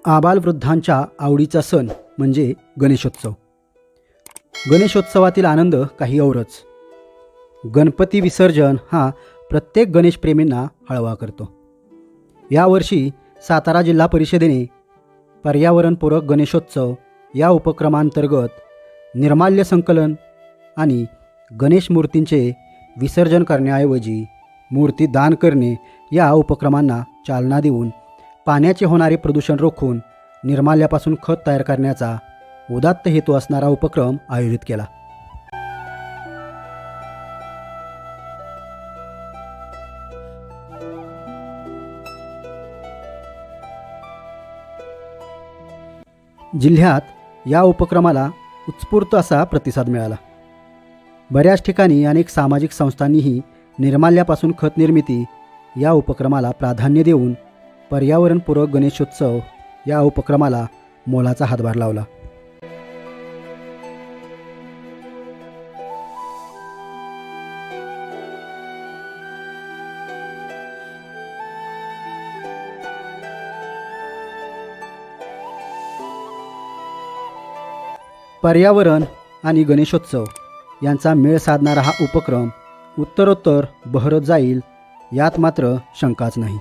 आबालवृद्धांच्या आवडीचा सण म्हणजे गणेशोत्सव. गणेशोत्सवातील आनंद काही औरच. गणपती विसर्जन हा प्रत्येक गणेशप्रेमींना हळवा करतो. यावर्षी सातारा जिल्हा परिषदेने पर्यावरणपूरक गणेशोत्सव या उपक्रमांतर्गत निर्माल्य संकलन आणि गणेश मूर्तींचे विसर्जन करण्याऐवजी मूर्ती दान करणे या उपक्रमांना चालना देऊन पाण्याचे होणारे प्रदूषण रोखून निर्माल्यापासून खत तयार करण्याचा उदात्त हेतू असणारा उपक्रम आयोजित केला. जिल्ह्यात या उपक्रमाला उत्स्फूर्त असा प्रतिसाद मिळाला. बऱ्याच ठिकाणी अनेक सामाजिक संस्थांनीही निर्माल्यापासून खत निर्मिती या उपक्रमाला प्राधान्य देऊन पर्यावरणपूरक गणेशोत्सव या उपक्रमाला मोलाचा हातभार लावला. पर्यावरण आणि गणेशोत्सव यांचा मेळ साधणारा हा उपक्रम उत्तरोत्तर बहरत जाईल यात मात्र शंकाच नाही.